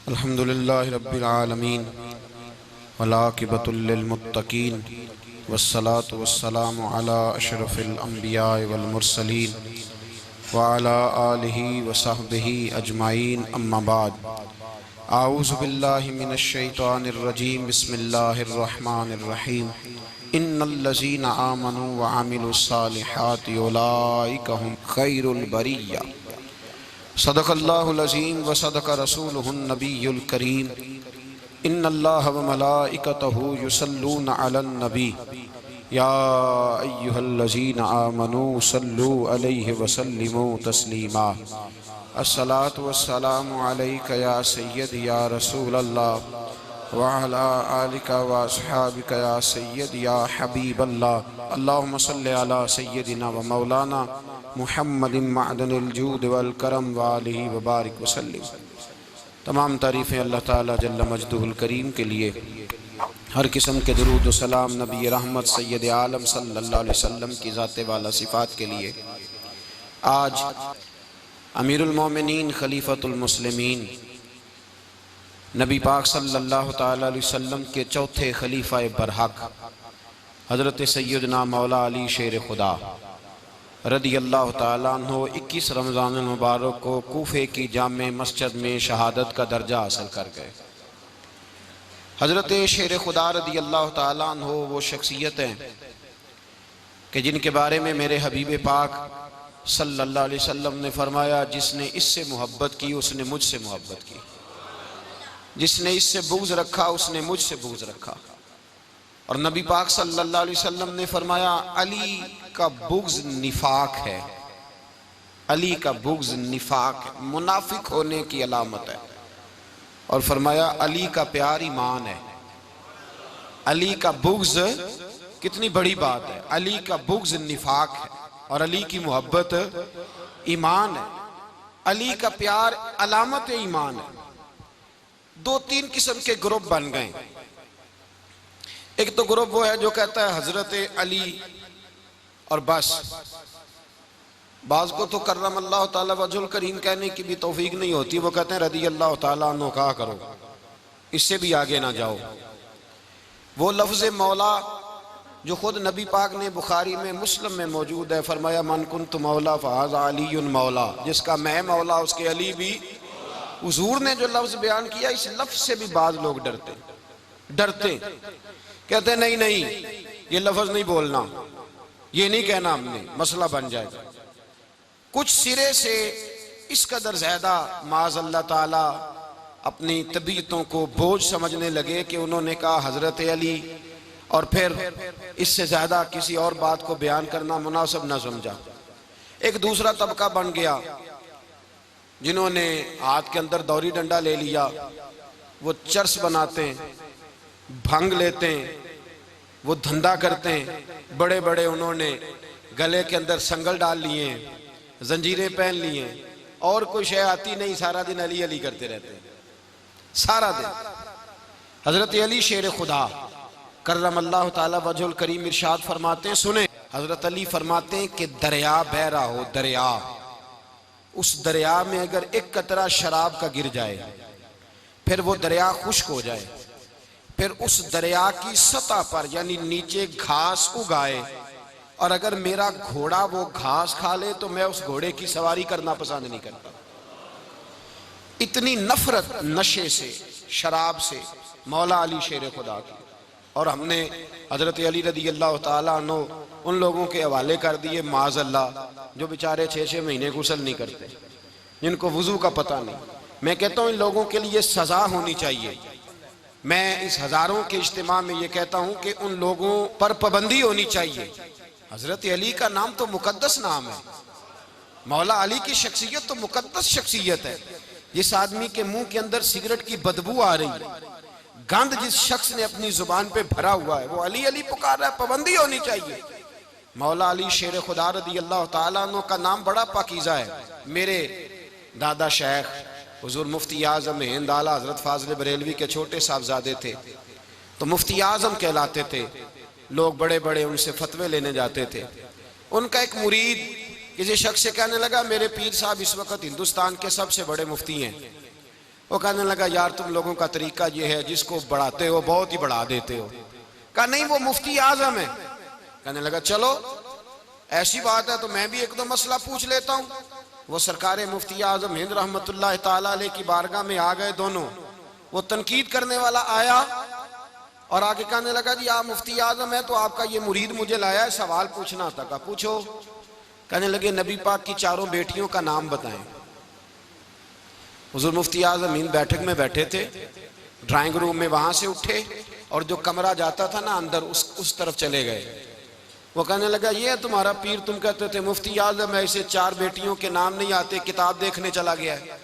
अल्हम्दुलिल्लाहि रब्बिल आलमीन वलाकिबतुल लिल मुत्तकीन वस्सलातु वस्सलामु अला अशरफिल अंबिया वल मुरसलीन व अला आलिहि व सहबिहि अजमाइन अम्मा बाद। आऊज़ु बिल्लाहि मिनश शैतानिर रजीम बिस्मिल्लाहिर रहमानिर रहीम। इन्नल्लज़ीना आमनु व अमिलुस सालिहाति उलाइका हुम खैरुल बरिया। सदक़ल्लाहुल अज़ीम व सदक़ रसूलुहुन नबियुल करीम। इन्नल्लाह व मलाइकतहु युसल्लूना अलन नबी या अय्युहल्लज़ीना आमनू सल्लू अलैहि व सल्लिमू तस्लीमा। अस्सलातु वस्सलामु अलैका या सय्यदी या रसूलल्लाह व अला आलिका व अस्हाबिका या सय्यदी या हबीबल्लाह। अल्लाहुम्मा सल्लि अला सय्यदिना व मौलाना मुहम्मदिन मअदनिल जूद वल करम व आलिहि व बारिक व सल्लिम। तमाम तारीफ़ें अल्लाह ताला जल्ल मजदुहुल करीम के लिए। हर किस्म के दुरूद व सलाम नबी रहमत सय्यद आलम सल्लल्लाहु अलैहि वसल्लम की ज़ाते वाला सिफ़ात के लिए। आज अमीरुल मोमिनीन खलीफतुल मुस्लिमीन नबी पाक सल्लल्लाहु ताला अलैहि वसल्लम के चौथे खलीफा बरहक हज़रत सय्यदना मौला अली शेर खुदा रदी अल्लाह ताला अन्हो 21 रमज़ान मुबारक को कूफे की जामे मस्जिद में शहादत का दर्जा हासिल कर गए। हज़रत शेर खुदा रदी अल्लाह ताला अन्हो वो शख्सियत हैं कि जिनके बारे में मेरे हबीब पाक सल्लल्लाहु अलैहि वसल्लम ने फरमाया, जिसने इससे मोहब्बत की उसने मुझसे मोहब्बत की, जिसने इससे बुग़्ज़ रखा उसने मुझसे बुग़्ज़ रखा। और नबी पाक सल्लल्लाहु अलैहि वसल्लम ने फरमाया, अली का बुग़्ज़ निफाक है, अली का बुग़्ज़ निफाक है, मुनाफिक होने की अलामत है। और फरमाया अली का प्यार ईमान है। अली का बुग़्ज़ कितनी बड़ी बात है, अली का बुग़्ज़ निफाक है और अली की मोहब्बत ईमान है। अली का प्यार अलामत ईमान है। दो तीन किस्म के ग्रुप बन गए। एक तो ग्रुप वो है जो कहता है हजरत अली और बस। बाज़ को तो कर्रम अल्लाह ताला वजहुल करीम कहने की भी तौफीक नहीं होती, वो कहते हैं रदी अल्लाह ताला अन्हु कहा करो, इससे भी आगे ना जाओ। वो लफ्ज़ मौला जो खुद नबी पाक ने बुखारी में मुस्लिम में मौजूद है, फरमाया मन कुन्तु मौला फ़हाज़ा अलीयुन मौला, जिसका मैं मौला उसके अली भी। हुज़ूर ने जो लफ्ज़ बयान किया, इस लफ्ज़ से भी बाज़ लोग डरते कहते नहीं नहीं ये लफ्ज़ नहीं बोलना, ये नहीं कहना, हमने मसला बन जाएगा। कुछ सिरे से इस कदर ज़्यादा माज़ अल्लाह ताला अपनी तबीयतों को बोझ समझने लगे कि उन्होंने कहा हज़रत अली, और फिर इससे ज़्यादा किसी और बात को बयान करना मुनासिब न समझा। एक दूसरा तबका बन गया जिन्होंने हाथ के अंदर दौरी डंडा ले लिया, वो चर्स बनाते हैं, भंग लेते हैं, वो धंधा करते हैं। बड़े बड़े उन्होंने गले के अंदर संगल डाल लिए हैं, जंजीरें पहन लिए हैं, और कोई शय आती नहीं, सारा दिन अली अली करते रहते हैं सारा दिन। हजरत अली शेर खुदा कर्रम अल्लाह ताला वजहुल करीम इरशाद फरमाते हैं, सुने हजरत अली फरमाते हैं कि दरिया बह रहा हो, दरिया, उस दरिया में अगर एक कतरा शराब का गिर जाए, फिर वो दरिया खुश्क हो जाए, फिर उस दरिया की सतह पर यानी नीचे घास उगाए, और अगर मेरा घोड़ा वो घास खा ले तो मैं उस घोड़े की सवारी करना पसंद नहीं करता। इतनी नफरत नशे से, शराब से मौला अली शेर खुदा की। और हमने हजरत अली रदी अल्लाह ताला अन्हु उन लोगों के हवाले कर दिए माज़ अल्लाह, जो बेचारे 6-6 महीने गुस्ल नहीं करते, जिनको वुजू का पता नहीं। मैं कहता हूँ इन लोगों के लिए सजा होनी चाहिए। मैं इस हजारों के इज्तिमा में ये कहता हूँ कि उन लोगों पर पाबंदी होनी चाहिए। हजरत अली का नाम तो मुकद्दस नाम है, मौला अली की शख्सियत तो मुकद्दस शख्सियत है। जिस आदमी के मुंह के अंदर सिगरेट की बदबू आ रही है, गंद जिस शख्स ने अपनी जुबान पे भरा हुआ है, वो अली अली पुकार रहा है, पाबंदी होनी चाहिए। मौला अली शेर खुदा रदी अल्लाह ताला अन्हु का नाम बड़ा पाकीज़ा है। मेरे दादा शेख हुजूर मुफ्ती आज़म हिंद आला हजरत फाज़िल बरेलवी के छोटे साहबजादे थे, तो मुफ्ती आज़म कहलाते थे। लोग बड़े बड़े उनसे फतवे लेने जाते थे। उनका एक मुरीद किसी शख्स से कहने लगा, मेरे पीर साहब इस वक्त हिंदुस्तान के सबसे बड़े मुफ्ती हैं, वो कहने लगा यार तुम लोगों का तरीका ये है, जिसको बढ़ाते हो बहुत ही बढ़ा देते हो। कहा नहीं वो मुफ्ती आजम है। कहने लगा चलो ऐसी बात है तो मैं भी एक दो मसला पूछ लेता हूँ। वो सरकार मुफ्ती आजम हिंद रहमतुल्लाह ताला अलैह की बारगाह में आ गए दोनों। वो तनकीद करने वाला आया और आगे कहने लगा जी आप मुफ्ती आजम है तो आपका ये मुरीद मुझे लाया है, सवाल पूछना था। कहा पूछो। कहने लगे नबी पाक की चारों बेटियों का नाम बताएं। हुजूर मुफ्ती आजम हिंद बैठक में बैठे थे, ड्राइंग रूम में, वहां से उठे और जो कमरा जाता था ना अंदर उस तरफ चले गए। वो कहने लगा ये है तुम्हारा पीर, तुम कहते थे मुफ्ती आजम ऐसे चार बेटियों के नाम नहीं आते, किताब देखने चला गया है,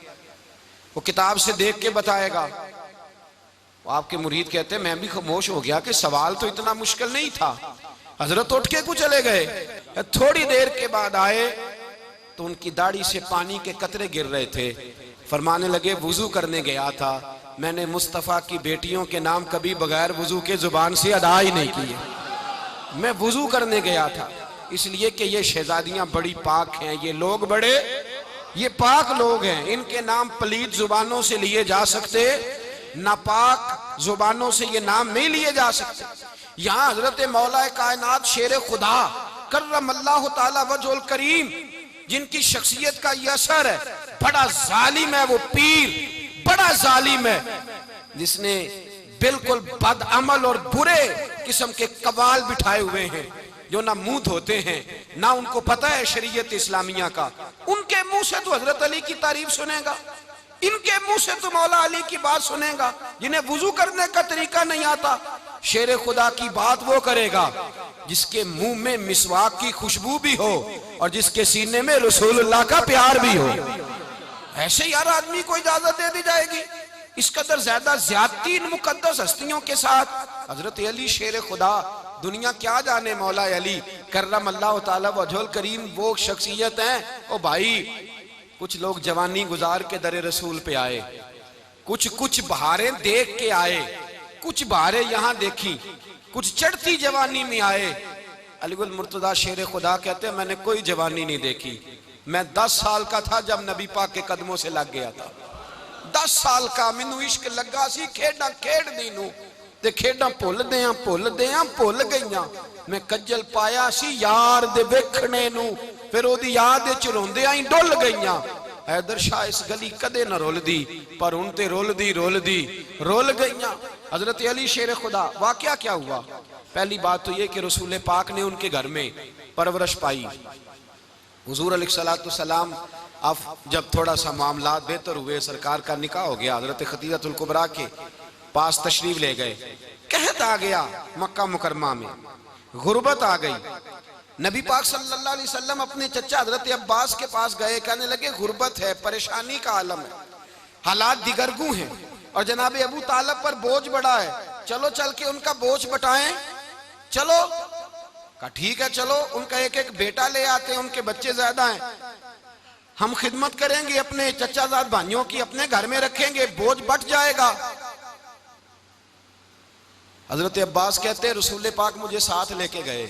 वो किताब से देख के बताएगा। वो आपके मुरीद कहते मैं भी खामोश हो गया कि सवाल तो इतना मुश्किल नहीं था। हजरत उठ के कुछ चले गए। थोड़ी देर के बाद आए तो उनकी दाढ़ी से पानी के कतरे गिर रहे थे। फरमाने लगे वुजू करने गया था, मैंने मुस्तफ़ा की बेटियों के नाम कभी बगैर वुजू के जुबान से अदा ही नहीं किए। मैं वुजू करने गया था इसलिए कि ये शहजादियां बड़ी पाक हैं, ये लोग बड़े ये पाक लोग हैं, इनके नाम पलीद जुबानों से लिए जा सकते, नापाक जुबानों से ये नाम नहीं लिए जा सकते। यहाँ हजरत मौला कायनात शेर खुदा कर्रमल्लाहु ताला वजहुल करीम, जिनकी शख्सियत का ये असर है, बड़ा जालिम है वो पीर, बड़ा जालिम है, जिसने बिल्कुल बदअमल और बुरे किस्म के कवाल बिठाए हुए हैं, जो ना मुंह धोते हैं ना उनको पता है शरीयत इस्लामिया का। उनके मुंह से तो हजरत अली की तारीफ सुनेगा, इनके मुंह से तो मौला अली की बात सुनेगा। जिन्हें वुजू करने का तरीका नहीं आता, शेर खुदा की बात वो करेगा जिसके मुंह में मिसवाक की खुशबू भी हो और जिसके सीने में रसूलुल्लाह का प्यार भी हो। ऐसे यार आदमी को इजाजत दे दी जाएगी? इस कदर ज्यादा ज्यादती इन मुकद्दस हस्तियों के साथ। हजरत अली शेर खुदा, दुनिया क्या जाने मौला अली कर्रमल्लाहु ताला वजहुल करीम वो शख्सियत है। ओ भाई, कुछ लोग जवानी गुजार के दरे रसूल पे आए, कुछ बहारें देख के आए, कुछ बहारें यहाँ देखी, कुछ चढ़ती जवानी में आए। अलीगुल मुर्तजा शेर खुदा कहते हैं मैंने कोई जवानी नहीं देखी, मैं 10 साल का था जब नबी पाक के कदमों से लग गया था। 10 साल का मैनू इश्क लगा सी, खेड़ा खेड़ दी नू ते खेड़ा भुल भुल गईयां। मैं कज्जल पाया सी यार दे वेखणे नू, फिर ओदी याद विच रोंदियां ही डुल गईयां। हैदर शाह इस गली कदे न रुलदी, पर हुण ते रुल गईयां। हजरत अली शेर खुदा, वाकया क्या हुआ? पहली बात तो ये कि रसूल पाक ने उनके घर में परवरिश पाई। हुजूर अलैहिस्सलाम अब जब थोड़ा सा मामला बेहतर हुए, सरकार का निकाह हो गया, हजरत खदीजतुल कुबरा के पास तशरीफ ले गए। कहत आ गया मक्का मुकरमा में, गुर्बत आ गई। नबी पाक सल्लल्लाहु अलैहि वसल्लम अपने चचा हजरत अब्बास के पास गए, कहने लगे गुर्बत है, परेशानी का आलम है, हालात दिगरगू हैं और जनाब अबू तालिब पर बोझ बड़ा है, चलो चल के उनका बोझ बटाएं। चलो, कहा ठीक है चलो, उनका एक एक बेटा ले आते हैं, उनके बच्चे ज्यादा हैं, हम खिदमत करेंगे अपने चचाजाद भाइयों की, अपने घर में रखेंगे, बोझ बट जाएगा। हजरत अब्बास कहते हैं रसूल पाक मुझे साथ लेके गए,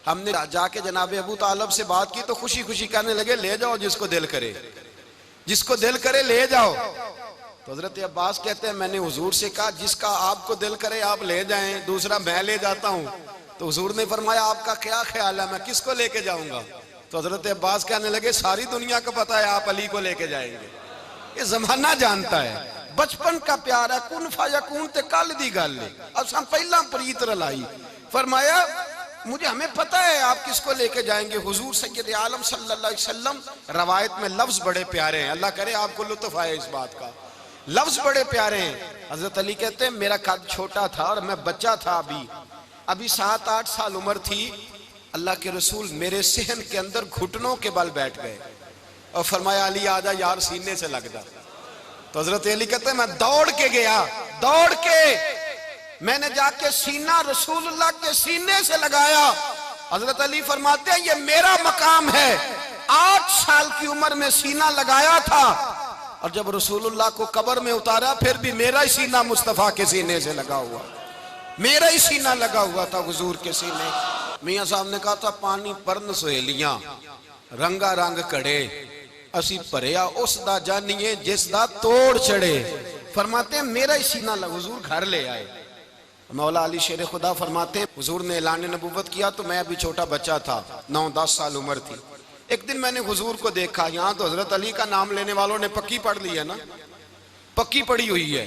हमने जाके जनाब अबू तालिब से बात की तो खुशी खुशी कहने लगे ले जाओ जिसको दिल करे ले जाओ। तो हजरत अब्बास कहते हैं मैंने हुजूर से कहा जिसका आपको दिल करे आप ले जाएं, दूसरा मैं ले जाता हूं। तो हुजूर ने फरमाया आपका क्या ख्याल है, मैं किसको लेके जाऊंगा? तो हजरत अब्बास कहने लगे सारी दुनिया को पता है आप अली को लेके जाएंगे, ये जमाना जानता है, बचपन का प्यार है, कुन फयकून ते कल दी गल है, अब हम पहला प्रीत रलाई। फरमाया मुझे हमें पता है आप किसको लेके जाएंगे। हुजूर सैयद आलम सल्लल्लाहु अलैहि वसल्लम, रवायत में लफ्ज बड़े प्यारे हैं, अल्लाह करे आपको लुत्फ आए इस बात का, लफ्ज बड़े प्यारे हैं। हजरत अली कहते हैं मेरा कद छोटा था और मैं बच्चा था, अभी 7-8 साल उम्र थी, अल्लाह के रसूल मेरे सहन के अंदर घुटनों के बल बैठ गए और फरमाया अली आजा यार सीने से लग जा। तो हजरत अली कहते हैं मैं दौड़ के गया, दौड़ के मैंने जाके सीना रसूलुल्लाह के सीने से लगाया। हजरत अली फरमाते हैं ये मेरा मकाम है, 8 साल की उम्र में सीना लगाया था और जब रसूलुल्लाह को कब्र में उतारा फिर भी मेरा ही सीना मुस्तफा के सीने से लगा हुआ, मेरा ही सीना लगा हुआ था हुजूर के सीने। मियां साहब ने कहा था पानी परन सहेलियां रंगा रंग कड़े, असी भरिया उस दा जानिए जिस दा तोड़ चढ़े। फरमाते हैं मेरा ही सीना हुजूर घर ले आए। मौला अली शेर खुदा फरमाते हैं हुजूर ने ऐलान नबूवत किया तो मैं अभी छोटा बच्चा था, 9-10 साल उम्र थी। एक दिन मैंने हुजूर को देखा, यहाँ तो हजरत अली का नाम लेने वालों ने पक्की पढ़ ली है ना, पक्की पड़ी हुई है,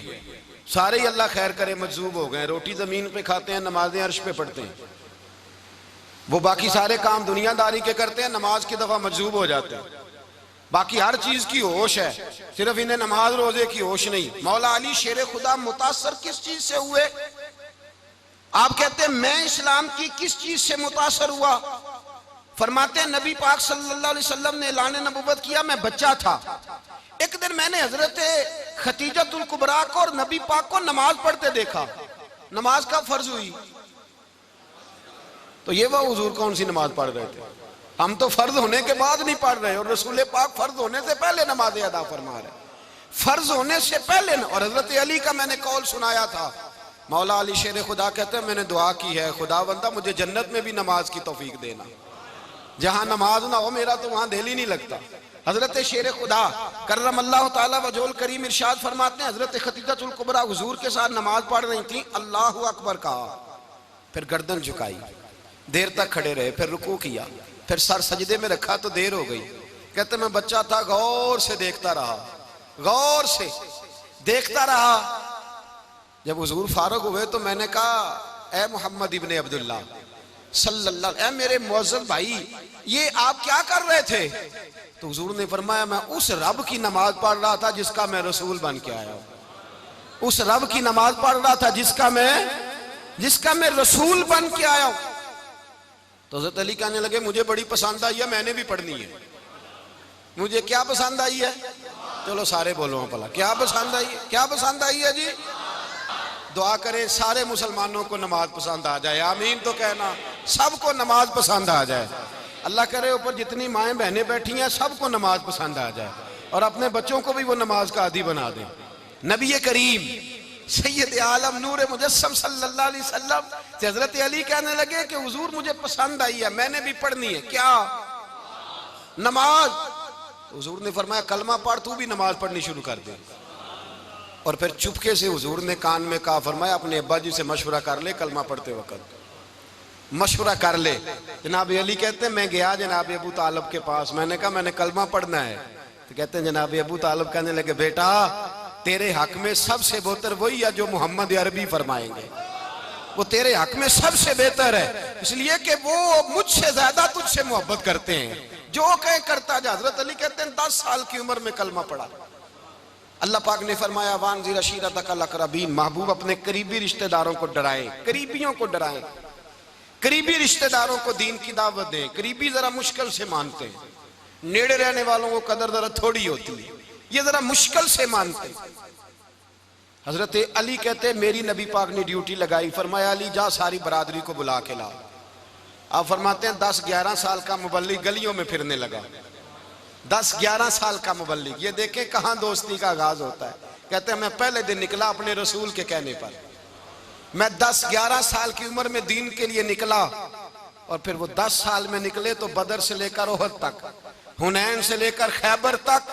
सारे ही अल्लाह खैर करे मजजूब हो गए। रोटी जमीन पे खाते हैं, नमाजें अर्श पे पढ़ते हैं। वो बाकी सारे काम दुनियादारी के करते हैं, नमाज की दफा मजजूब हो जाते हैं। बाकी हर चीज की होश है, सिर्फ इन्हें नमाज रोजे की होश नहीं। मौला अली शेर खुदा मुतासर किस चीज से हुए? आप कहते हैं मैं इस्लाम की किस चीज से मुतासर हुआ? फरमाते हैं नबी पाक सल्लल्लाहु अलैहि वसल्लम ने ऐलान नबूवत किया, मैं बच्चा था। एक दिन मैंने हजरत खतीजतुल कुबरा को और नबी पाक को नमाज पढ़ते देखा। नमाज का फर्ज हुई तो ये वह हुजूर कौन सी नमाज पढ़ रहे थे? हम तो फर्ज होने के बाद नहीं पढ़ रहे, और रसूल पाक फर्ज होने से पहले नमाज अदा फरमा रहे, फर्ज होने से पहले। और हजरत अली का मैंने कौल सुनाया था। मौला अली शेर खुदा कहते हैं मैंने दुआ की है, खुदा बंदा मुझे जन्नत में भी नमाज की तौफीक देना। जहां नमाज ना हो मेरा तो वहां दिल ही नहीं लगता। हजरत शेर खुदा करमल्लाहु ताला वजहुल करीम इरशाद फरमाते हैं हजरत खतीजतुल कुबरा हुजूर के साथ नमाज पढ़ रही थी, अल्लाहु अकबर कहा, फिर गर्दन झुकाई, देर तक खड़े रहे, फिर रुकू किया, फिर सर सजदे में रखा तो देर हो गई। कहते मैं बच्चा था, गौर से देखता रहा, गौर से देखता रहा। जब हुजूर फारूक हुए तो मैंने कहा ए मोहम्मद इब्ने अब्दुल्लाह सल्लल्लाहु, ए मेरे मुअज्जल भाई ये आप क्या कर रहे थे? तो हुजूर ने फरमाया मैं उस रब की नमाज पढ़ रहा था जिसका मैं रसूल बन के आया हूं। उस रब की नमाज पढ़ रहा था जिसका मैं रसूल बन के आया हूं। तो हज़रत अली कहने लगे मुझे बड़ी पसंद आई है, मैंने भी पढ़नी है। मुझे क्या पसंद आई है? चलो सारे बोलो भला क्या पसंद आई है? क्या पसंद आई है जी? दुआ करें सारे मुसलमानों को नमाज पसंद आ जाए, आमीन तो कहना। सबको नमाज पसंद आ जाए, अल्लाह करे ऊपर जितनी माएँ बहनें बैठी हैं सबको नमाज पसंद आ जाए, और अपने बच्चों को भी वो नमाज का आदी बना दें। नबी करीम सैयद आलम नूर मुजस्सम सल्लल्लाहु अलैहि वसल्लम से हजरत अली कहने लगे कि हुजूर मुझे पसंद आई है, मैंने भी पढ़नी है। क्या? नमाज। तो हुजूर ने फरमाया कलमा पढ़, तू भी नमाज पढ़नी शुरू कर दे। और फिर चुपके से हुजूर ने कान में कहा, फरमाया अपने अब्बा जी से मशवरा कर ले, कलमा पढ़ते वक्त मशवरा कर ले। जनाब अली कहते हैं मैं गया जनाब अबू तालिब के पास, मैंने कहा मैंने कलमा पढ़ना है। तो कहते हैं जनाब अबू तालिब कहने लगे बेटा तेरे हक में सबसे बेहतर वही है जो मोहम्मद अरबी फरमाएंगे, वो तेरे हक में सबसे बेहतर है, इसलिए कि वो मुझसे ज्यादा तुझसे मोहब्बत करते हैं, जो कहे करता जा। हजरत अली कहते हैं 10 साल की उम्र में कलमा पढ़ा। अल्लाह पाक ने फरमाया वानज़िर अशीरतकल अक़रबीन, महबूब अपने करीबी रिश्तेदारों को डराएं, करीबियों को डराएं, करीबी रिश्तेदारों को दीन की दावत दें। करीबी जरा मुश्किल से मानते हैं, नेड़े रहने वालों को कदर जरा थोड़ी होती है, ये जरा मुश्किल से मानते। हजरत अली कहते मेरी नबी पाक ने ड्यूटी लगाई, फरमाया अली जा सारी बरादरी को बुला के ला। आप फरमाते हैं 10-11 साल का मुबल्लिग गलियों में फिरने लगा। 10-11 साल का मुबल्लिग, ये देखें कहां दोस्ती का आगाज होता है। कहते हैं मैं पहले दिन निकला अपने रसूल के कहने पर, मैं 10-11 साल की उम्र में दीन के लिए निकला, और फिर वो 10 साल में निकले तो बदर से लेकर ओहद तक, हुनैन से लेकर खैबर तक,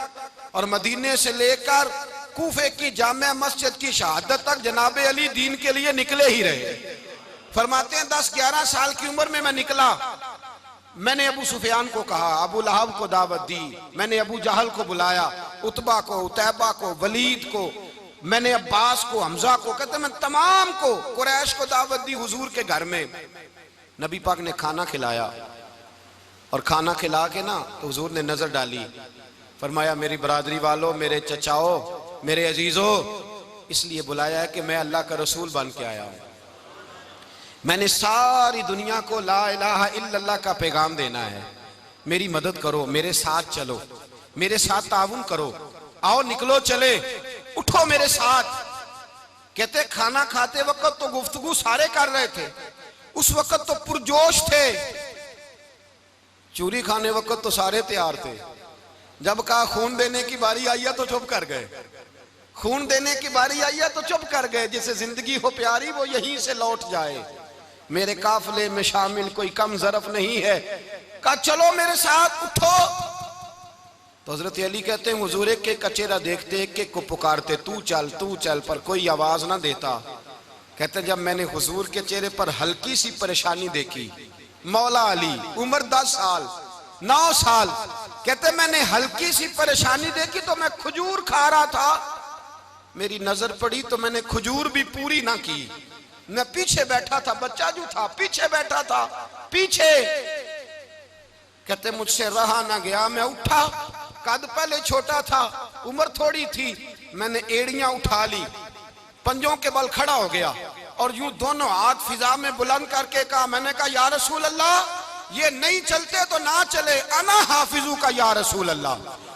और मदीने से लेकर कूफे की जामिया मस्जिद की शहादत तक जनाब अली दीन के लिए निकले ही रहे। फरमाते हैं 10-11 साल की उम्र में मैं निकला, मैंने अबू सुफियान को कहा, अबू लहब को दावत दी, मैंने अबू जहल को बुलाया, उतबा को, उतैबा को, वलीद को, मैंने अब्बास को, हमजा को, कहते मैं तमाम को, कुरैश को दावत दी हुजूर के घर में। नबी पाक ने खाना खिलाया, और खाना खिला के ना तो हुजूर ने नजर डाली, फरमाया मेरी बरादरी वालों, मेरे चचाओ, मेरे अजीजों, इसलिए बुलाया है कि मैं अल्लाह का रसूल बन के आया हूं। मैंने सारी दुनिया को ला इलाहा इल्लल्लाह का पैगाम देना है, मेरी मदद करो, मेरे साथ चलो, मेरे साथ ताउन करो, आओ निकलो चले, उठो मेरे साथ। कहते खाना खाते वक्त तो गुफ्तगू सारे कर रहे थे, उस वक्त तो पुरजोश थे, चूरी खाने वक्त तो सारे तैयार थे, जब कहा खून देने की बारी आई है तो चुप कर गए, खून देने की बारी आई है तो चुप कर गए। जिसे जिंदगी हो प्यारी वो यहीं से लौट जाए, मेरे काफिले में शामिल कोई कम ज़रफ नहीं है। कहा चलो मेरे साथ, उठो। तो हजरत अली कहते हैं हुजूर एक एक का चेहरा देखते एक एक को पुकारते, तू चल, पर कोई आवाज ना देता। कहते जब मैंने हुजूर के चेहरे पर हल्की सी परेशानी देखी, मौला अली उम्र 10 साल 9 साल, कहते मैंने हल्की सी परेशानी देखी तो मैं खजूर खा रहा था, मेरी नजर पड़ी तो मैंने खजूर भी पूरी ना की। मैं पीछे बैठा था, बच्चा जो था पीछे बैठा था, पीछे। कहते मुझसे रहा ना गया, मैं उठा, कद पहले छोटा था, उम्र थोड़ी थी, मैंने एड़ियां उठा ली, पंजों के बल खड़ा हो गया और यूं दोनों हाथ फिजा में बुलंद करके कहा, मैंने कहा या रसूल अल्लाह ये नहीं चलते तो ना चले, अना हाफिजू का या रसूल अल्लाह,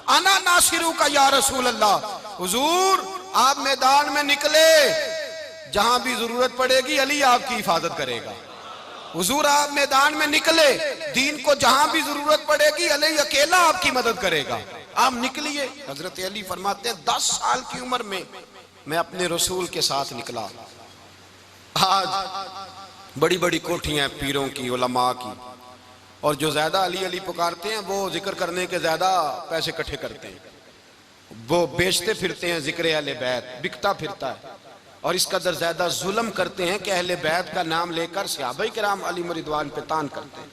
अना नासिरू का या रसूल अल्लाह। हुजूर आप मैदान में निकले, जहां भी जरूरत पड़ेगी अली आपकी हिफाजत करेगा। हुजूर आप मैदान में निकले, दीन को जहां भी जरूरत पड़ेगी अली अकेला आपकी मदद करेगा, आप निकलिए। हजरत अली फरमाते हैं 10 साल की उम्र में मैं अपने रसूल के साथ निकला। आज बड़ी बड़ी कोठियां पीरों की, उलमा की, और जो ज्यादा अली अली पुकारते हैं वो जिक्र करने के ज्यादा पैसे इकट्ठे करते हैं, वो बेचते फिरते हैं, जिक्र अहले बैत बिकता फिरता है, और इस कदर ज्यादा जुल्म करते हैं कि अहले बैत का नाम लेकर सहाबाए किराम अली रिदवान पे तान करते हैं,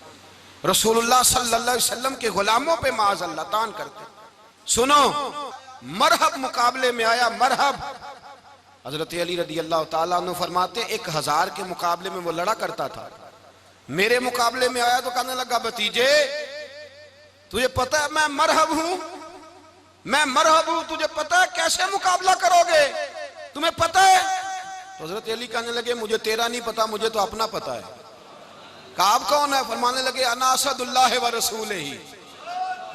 रसूलुल्लाह सल्लल्लाहु अलैहि वसल्लम के गुलामों पे माअज़ल्लाह तान करते हैं। सुनो, मरहब मुकाबले में आया, मरहब। हजरत अली रदी अल्लाह ताला अन्हु फरमाते 1000 के मुकाबले में वो लड़ा करता था, मेरे मुकाबले में आया तो कहने लगा, भतीजे तुझे पता है मैं मरहब हूं, मैं मरहब हूं, तुझे पता है कैसे मुकाबला करोगे, तुम्हें पता है? तो हजरत अली कहने लगे मुझे तेरा नहीं पता, मुझे तो अपना पता है। काब कौन है? फरमाने लगे अना असदुल्लाह व रसूलिही,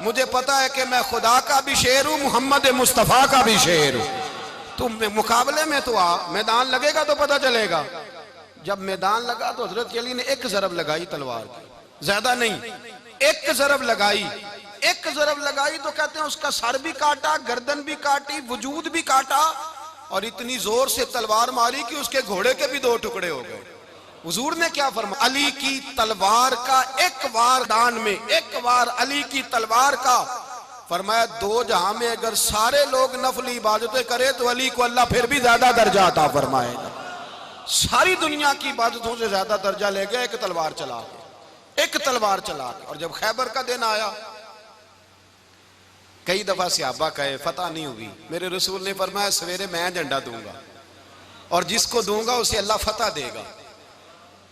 मुझे पता है कि मैं खुदा का भी शेर हूं, मोहम्मद मुस्तफा का भी शेर हूं। तुम मुकाबले में तो आ, मैदान लगेगा तो पता चलेगा। जब मैदान लगा तो हजरत अली ने एक जरब लगाई तलवार की, ज्यादा नहीं, एक जरब लगाई, एक जरब लगाई तो कहते हैं उसका सर भी काटा, गर्दन भी काटी, वजूद भी काटा, और इतनी जोर से तलवार मारी कि उसके घोड़े के भी 2 टुकड़े हो गए। हुजूर ने क्या फरमाया? अली की तलवार का एक वार दान में, एक वार अली की तलवार का, फरमाया 2 जहां में अगर सारे लोग नफली इबादतें करें तो अली को अल्लाह फिर भी ज्यादा दर्जा अता फरमाएगा। सारी दुनिया की इबादतों से ज्यादा दर्जा ले गया एक तलवार चला के, एक तलवार चला के। और जब खैबर का दिन आया, कई दफा सहाबा कहे फतह नहीं हुई, मेरे रसूल ने फरमाया सवेरे मैं झंडा दूंगा और जिसको दूंगा उसे अल्लाह फतह देगा।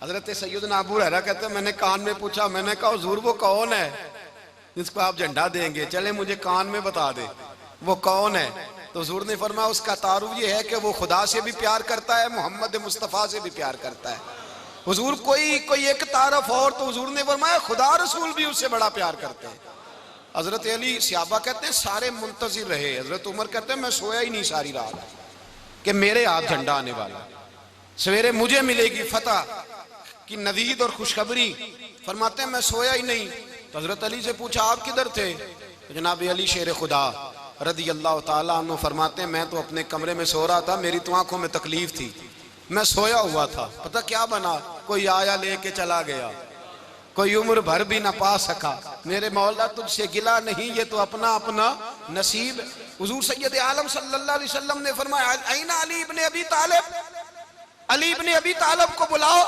हजरत सैयदना अबू हुरैरा कहते हैं मैंने कान में पूछा, मैंने कहा हुजूर वो कौन है जिसको आप झंडा देंगे, चले मुझे कान में बता दे वो कौन है। तो हुजूर ने फरमाया उसका तारुफ ये है कि वो खुदा से भी प्यार करता है, मोहम्मद मुस्तफ़ा से भी प्यार करता है। हुजूर कोई एक तारफ और, तो हुजूर ने फरमाया खुदा रसूल भी उससे बड़ा प्यार करते हैं। हजरत अली सहाबा कहते हैं सारे मुंतजिर रहे। हजरत उमर कहते हैं मैं सोया ही नहीं सारी रात कि मेरे हाथ झंडा आने वाला, सवेरे मुझे मिलेगी फतह की नवीद और खुशखबरी। फरमाते हैं मैं सोया ही नहीं। तो हजरत अली से पूछा आप किधर थे? तो जनाब अली शेर खुदा रदी अल्लाह ताला अन्हु फरमाते हैं मैं तो अपने कमरे में सो रहा था, मेरी तो आंखों में तकलीफ थी, मैं सोया हुआ था, पता क्या बना, कोई आया लेके चला गया, कोई उम्र भर भी ना पा सका। मेरे मौला तुझसे गिला नहीं, ये तो अपना अपना नसीब। हुजूर सैयद आलम सल्लल्लाहु अलैहि वसल्लम ने फरमाया ऐना अली इब्ने अबी तालिब, अली इब्ने अबी तालिब को बुलाओ।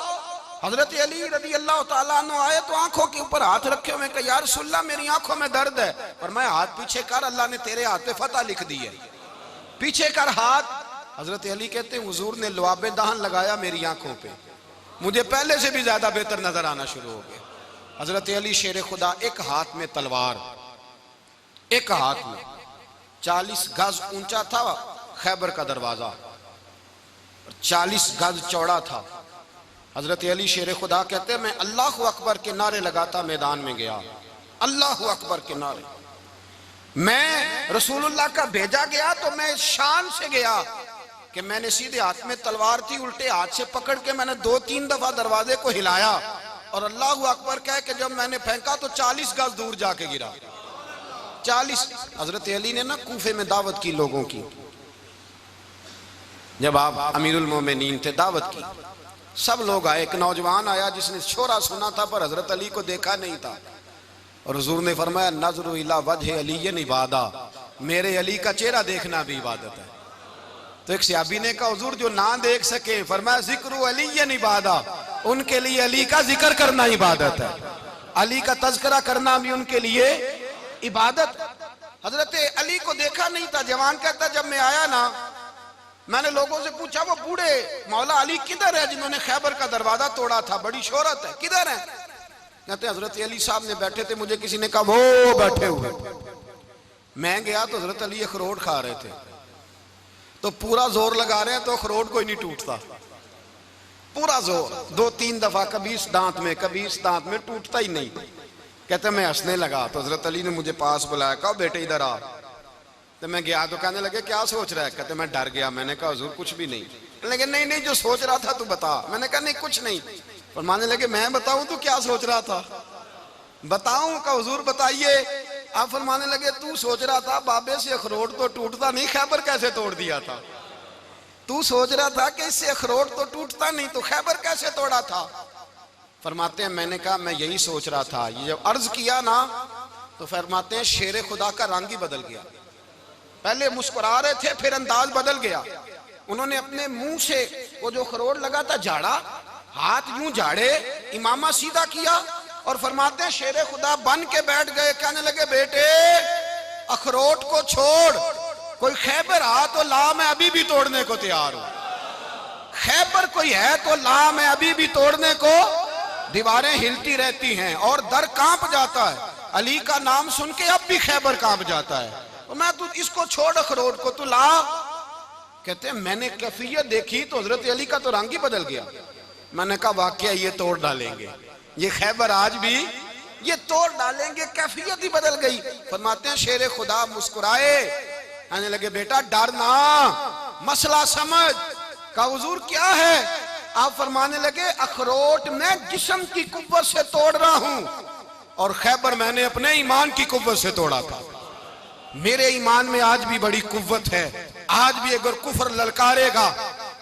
हजरत अली रदी अल्लाह ताला अन्हु आए तो आंखों के ऊपर हाथ रखे हुए, कहा या रसूलल्लाह मेरी आंखों में दर्द है। और मैं हाथ पीछे कर, अल्लाह ने तेरे हाथ पे फतह लिख दी है, पीछे कर हाथ। हजरत अली कहते हैं हुजूर ने लुआबे दहन लगाया मेरी आंखों पे, मुझे पहले से भी ज्यादा बेहतर नजर आना शुरू हो गया। हजरत अली शेर खुदा, एक हाथ में तलवार, एक हाथ में 40 गज ऊंचा था खैबर का दरवाजा, 40 गज चौड़ा था। हजरत अली शेर खुदा कहते हैं मैं अल्लाह अकबर के नारे लगाता मैदान में गया, अल्लाह अकबर के नारे। मैं रसूलुल्लाह का भेजा गया तो मैं शान से गया कि मैंने सीधे हाथ में तलवार थी, उल्टे हाथ से पकड़ के मैंने 2-3 दफा दरवाजे को हिलाया और अल्लाह अकबर कह के जब मैंने फेंका तो 40 गज दूर जाके गिरा। 40। हजरत अली ने ना कूफे में दावत की लोगों की, जब आप अमीरुल मोमिनीन थे, दावत की, सब लोग आए। एक नौजवान आया जिसने शोरा सुना था पर हजरत अली को देखा नहीं था। और हुजूर ने फरमाया नज़रु इला वजह अली इबादा, मेरे अली का चेहरा देखना भी इबादत है। तो एक सहाबी ने कहा हुजूर जो ना देख सके, फरमाया जिक्र अली इबादा, उनके लिए अली का जिक्र करना इबादत है, अली का तज़किरा करना भी उनके लिए इबादत। हजरत अली को देखा नहीं था। जवान कहता जब मैं आया ना, मैंने लोगों से पूछा वो बूढ़े मौला अली किधर है जिन्होंने खैबर का दरवाजा तोड़ा था, बड़ी शोहरत है, किधर है? कहते हजरत अली साहब ने बैठे थे, मुझे किसी ने कहा वो बैठे हुए। मैं गया तो हजरत अली अखरोट खा रहे थे, तो पूरा जोर लगा रहे हैं तो अखरोट कोई नहीं टूटता, पूरा जोर 2-3 दफा, कभी इस दांत में कभी इस दांत में, टूटता ही नहीं। कहते मैं हंसने लगा तो हजरत अली ने मुझे पास बुलाया, कहा बेटे इधर आ। तो मैं गया तो कहने लगे क्या सोच रहा है? कहते मैं डर गया। मैंने कहा हुजूर कुछ भी नहीं। लेकिन नहीं नहीं जो सोच रहा था तू बता। मैंने कहा नहीं कुछ नहीं। फरमाने लगे मैं बताऊं तू क्या सोच रहा था? बताऊं? का हुजूर बताइए। आप फरमाने लगे तू सोच रहा था बाबे से अखरोट तो टूटता नहीं, खैबर कैसे तोड़ दिया था? तू सोच रहा था कि इससे अखरोट तो टूटता नहीं, तो खैबर कैसे तोड़ा था? फरमाते हैं मैंने कहा मैं यही सोच रहा था। ये जब अर्ज किया ना तो फरमाते हैं शेर खुदा का रंग ही बदल गया। पहले मुस्कुरा रहे थे, फिर अंदाज बदल गया। उन्होंने अपने मुंह से वो जो अखरोट लगा था झाड़ा, हाथ यूं झाड़े, इमामा सीधा किया और फरमाते हैं शेर खुदा बन के बैठ गए। कहने लगे बेटे अखरोट को छोड़, कोई खैबर आ तो ला, मैं अभी भी तोड़ने को तैयार हूं। खैबर कोई है तो ला, मैं अभी भी तोड़ने को। दीवारें हिलती रहती हैं और दर कांप जाता है। अली का नाम सुन के अब भी खैबर कांप जाता है। तो मैं तू इसको छोड़ अखरोट को, तू ला। कहते हैं मैंने कैफियत देखी तो हजरत अली का तो रंग ही बदल गया। मैंने कहा वाकया ये तोड़ डालेंगे, ये खैबर आज भी ये तोड़ डालेंगे, कैफियत ही बदल गई। फरमाते हैं शेर खुदा मुस्कुराए, आने लगे बेटा डर ना, मसला समझ। का हुजूर क्या है? आप फरमाने लगे अखरोट मैं जिस्म की कुव्वत से तोड़ रहा हूं और खैबर मैंने अपने ईमान की कुव्वत से तोड़ा था। मेरे ईमान में आज भी बड़ी कुव्वत है। आज भी अगर कुफर ललकारेगा,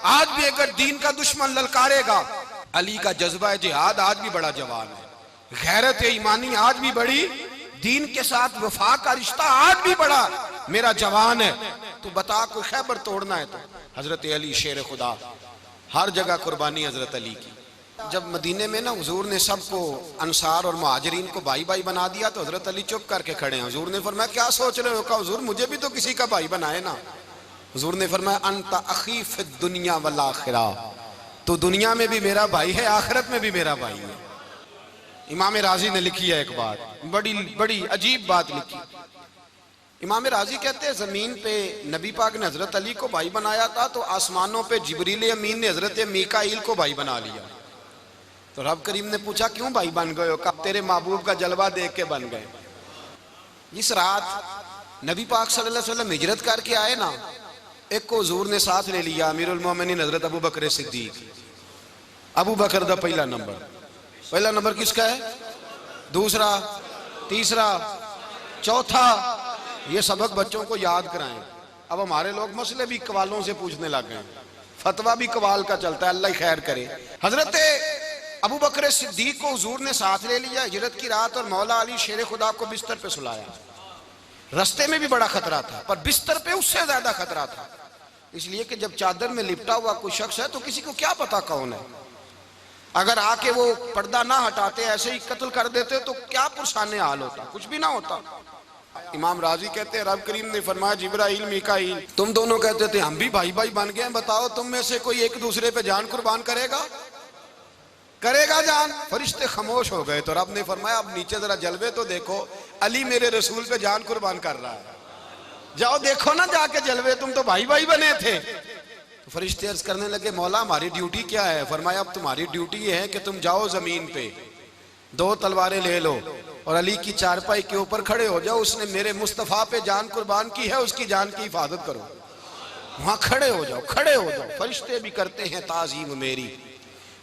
आज भी अगर दीन का दुश्मन ललकारेगा, अली का जज्बा जिहाद आज भी बड़ा जवान है। गैरत ईमानी आज भी बड़ी, दीन के साथ वफा का रिश्ता आज भी बड़ा मेरा जवान है। तू बता कोई खैबर तोड़ना है तो? हजरत अली शेर खुदा, हर जगह कुर्बानी हजरत अली की। जब मदीने में ना हुजूर ने सबको अंसार और मुहाजिरीन को भाई भाई बना दिया तो हजरत अली चुप करके खड़े हैं। हुजूर ने फरमाया क्या सोच रहे हो? कहा हुजूर मुझे भी तो किसी का भाई बनाए ना। हुजूर ने फरमाया अंता अखी फिद दुनिया वल आखिरा, तो दुनिया में भी मेरा भाई है, आखिरत में भी मेरा भाई है। इमाम राजी ने लिखी है एक बात, बड़ी बड़ी अजीब बात लिखी। इमाम राजी कहते हैं जमीन पे नबी पाक ने हजरत अली को भाई बनाया था तो आसमानों पे जिब्रील अमीन ने हजरत मीकाईल को भाई बना लिया। तो रब करीम ने पूछा क्यों भाई बन गए हो? कब तेरे महबूब का जलवा देख के बन गए। जिस रात नबी पाक सल्लल्लाहु अलैहि वसल्लम हिजरत करके आए ना, एक को हुजूर ने साथ ले लिया, अमीरुल मोमिनीन हजरत अबू बकर सिद्दीक। अबू बकर दा पहला नंबर किसका है? दूसरा, तीसरा, चौथा। ये सबक बच्चों को याद कराएं। अब हमारे लोग मसले भी कवालों से पूछने लग गए, फतवा भी कवाल का चलता है, अल्लाह खैर करे। हजरत अबू बकर सिद्दीक को हुजूर ने साथ ले लिया हिजरत की रात और मौला अली शेर खुदा को बिस्तर पे सुलाया। रास्ते में भी बड़ा खतरा था पर बिस्तर पे उससे ज्यादा खतरा था, इसलिए कि जब चादर में लिपटा हुआ कोई शख्स है तो किसी को क्या पता कौन है। अगर आके वो पर्दा ना हटाते ऐसे ही कत्ल कर देते तो क्या पुरसाने हाल होता, कुछ भी ना होता। इमाम राजी कहते हैं रब करीम ने फरमाया जिब्राइल मीकाईल तुम दोनों कहते थे हम भी भाई भाई बन गए, बताओ तुम में से कोई एक दूसरे पे जान कुर्बान करेगा जान? फरिश्ते खामोश हो गए। तो रब ने फरमाया अब नीचे जरा जलवे तो देखो, अली मेरे रसूल पे जान कुर्बान कर रहा है, जाओ देखो ना जाके जलवे, तुम तो भाई भाई बने थे। तो फरिश्ते अर्ज करने लगे मौला हमारी ड्यूटी क्या है? फरमाया अब तुम्हारी ड्यूटी ये है कि तुम जाओ जमीन पे 2 तलवारें ले लो और अली की चारपाई के ऊपर खड़े हो जाओ, उसने मेरे मुस्तफ़ा पे जान कुर्बान की है, उसकी जान की हिफाजत करो। वहां खड़े हो जाओ। फरिश्ते भी करते हैं ताजीम मेरी,